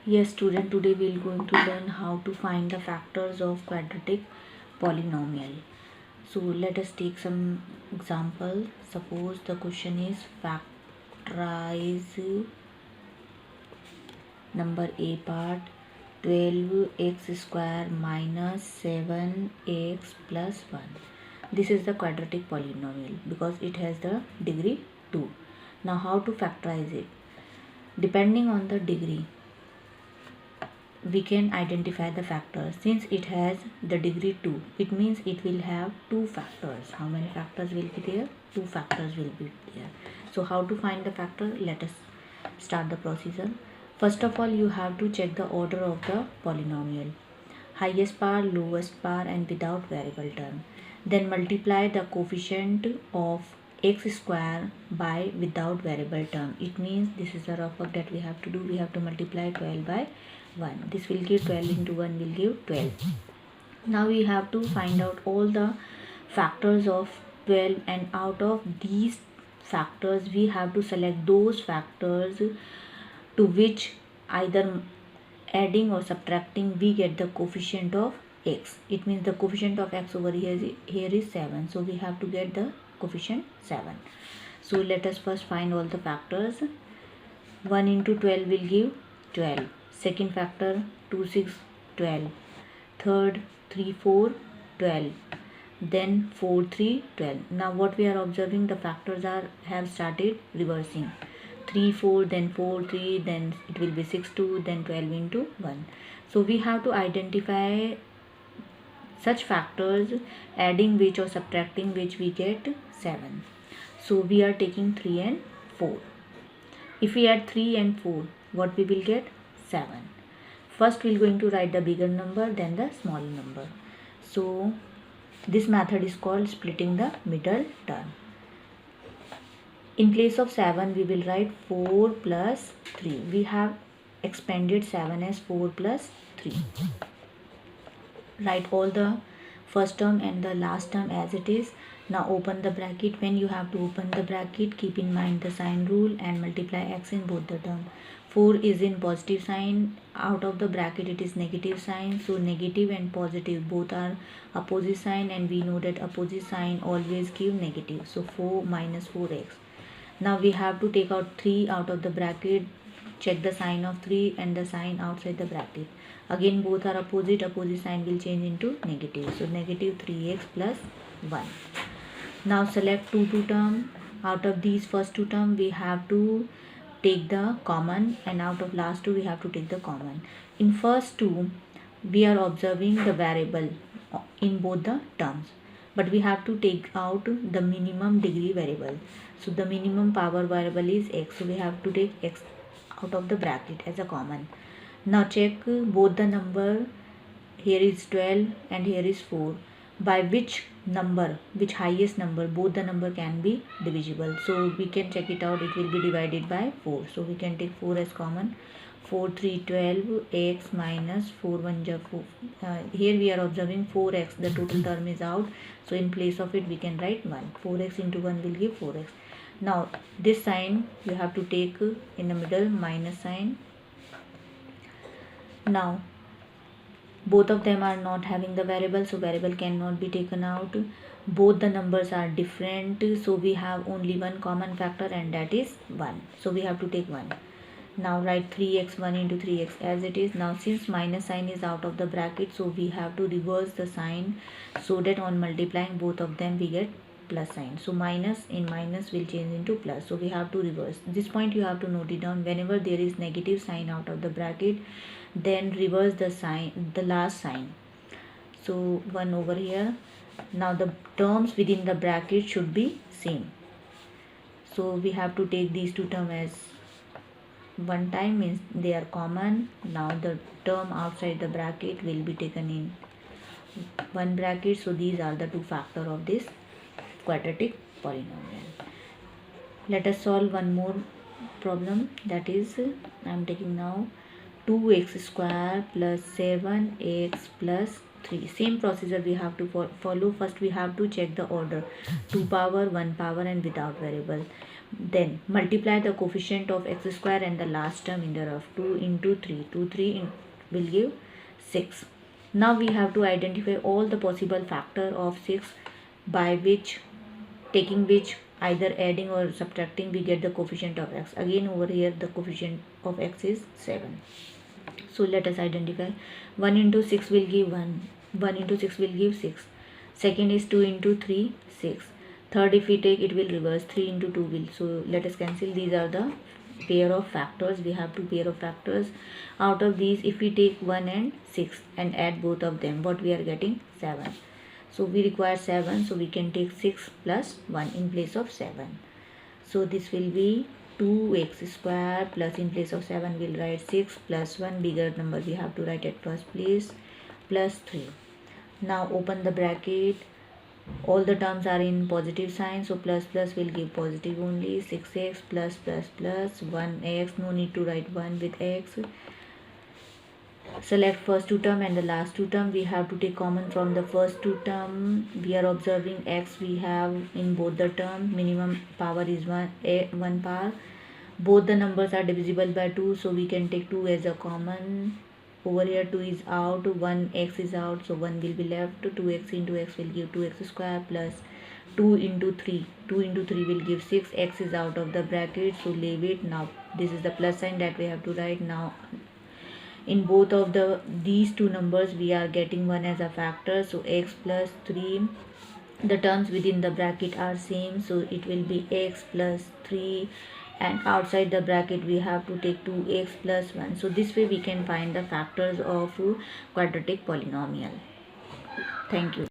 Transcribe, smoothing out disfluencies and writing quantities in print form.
Yes, student, today we are going to learn how to find the factors of quadratic polynomial. So let us take some example. Suppose the question is factorize number A part 12x square minus 7x plus 1. This is the quadratic polynomial because it has the degree 2. Now how to factorize it? Depending on the degree, we can identify the factors. Since it has the degree 2, it means it will have two factors. How many factors will be there? Two factors will be there. So how to find the factor? Let us start the procedure. First of all, you have to check the order of the polynomial: highest power, lowest power, and without variable term. Then multiply the coefficient of x square by without variable term. It means this is the rough work that we have to do. We have to multiply 12 by 1. This will give 12 into 1 will give 12. Now we have to find out all the factors of 12, and out of these factors we have to select those factors to which either adding or subtracting we get the coefficient of x. It means the coefficient of x over here is 7, so we have to get the coefficient 7. So let us first find all the factors. 1 into 12 will give 12. Second factor 2 6 12. Third 3 4 12. Then 4 3 12. Now what we are observing, the factors have started reversing. 3 4, then 4 3, then it will be 6 2, then 12 into 1. So we have to identify such factors adding which or subtracting which we get 7. So we are taking 3 and 4. If we add 3 and 4, what we will get? 7. First we are going to write the bigger number, then the smaller number. So this method is called splitting the middle term. In place of 7, we will write 4 plus 3. We have expanded 7 as 4 plus 3. Write all the first term and the last term as it is. Now open the bracket. When you have to open the bracket, keep in mind the sign rule and multiply x in both the terms. 4 is in positive sign. Out of the bracket it is negative sign. So negative and positive both are opposite sign, and we know that opposite sign always give negative. So 4 minus 4x. Now we have to take out 3 out of the bracket. Check the sign of 3 and the sign outside the bracket. Again both are opposite. Opposite sign will change into negative. So negative 3x plus 1. Now select 2 term. Out of these first 2 term we have to take the common, and out of last 2 we have to take the common. In first 2 we are observing the variable in both the terms, but we have to take out the minimum degree variable. So the minimum power variable is x, so we have to take x out of the bracket as a common. Now check both the number. Here is 12 and here is 4. By which number, which highest number, both the number can be divisible? So we can check it out. It will be divided by 4. So we can take 4 as common. 4 3 12, x minus 4 1 ja 4. Here we are observing 4x. The total term is out. So in place of it we can write 1. 4x into 1 will give 4x. Now this sign you have to take in the middle, minus sign. Now both of them are not having the variable, so variable cannot be taken out. Both the numbers are different, so we have only one common factor, and that is 1. So we have to take 1. Now write 3x 1 into 3x as it is. Now since minus sign is out of the bracket, so we have to reverse the sign so that on multiplying both of them we get plus sign. So minus in minus will change into plus. So we have to reverse. This point you have to note it down. Whenever there is negative sign out of the bracket, then reverse the sign, the last sign. So 1 over here. Now the terms within the bracket should be same. So we have to take these two terms as one time, means they are common. Now the term outside the bracket will be taken in one bracket. So these are the two factors of this quadratic polynomial. Let us solve one more problem. That is, I am taking now 2x square plus 7x plus 3. Same procedure we have to follow. First we have to check the order: 2 power, 1 power, and without variable. Then multiply the coefficient of x square and the last term in the rough. 2 into 3. 2 3 will give 6. Now we have to identify all the possible factor of 6 by which taking which either adding or subtracting we get the coefficient of x. Again over here the coefficient of x is 7. So let us identify. 1 into 6 will give 1. 1 into 6 will give 6. Second is 2 into 3, 6. Third if we take it will reverse, 3 into 2 will. So let us cancel. These are the pair of factors. We have two pair of factors. Out of these if we take 1 and 6 and add both of them, what we are getting? 7. So we require 7, so we can take 6 plus 1 in place of 7. So this will be 2x square plus in place of 7 we'll write 6 plus 1 bigger number we have to write at first place plus 3. Now open the bracket. All the terms are in positive sign, so plus plus will give positive only. 6x plus plus plus 1x, no need to write 1 with x. Select first two term and the last two term. We have to take common from the first two term. We are observing x we have in both the term. Minimum power is 1 power. Both the numbers are divisible by 2, so we can take 2 as a common. Over here 2 is out, 1x is out, so 1 will be left. 2x into x will give 2x square plus 2 into 3. 2 into 3 will give 6. X is out of the bracket, so leave it. Now this is the plus sign that we have to write. Now in both of these two numbers we are getting 1 as a factor, so x plus 3. The terms within the bracket are same, so it will be x plus 3, and outside the bracket we have to take 2x plus 1. So this way we can find the factors of quadratic polynomial. Thank you.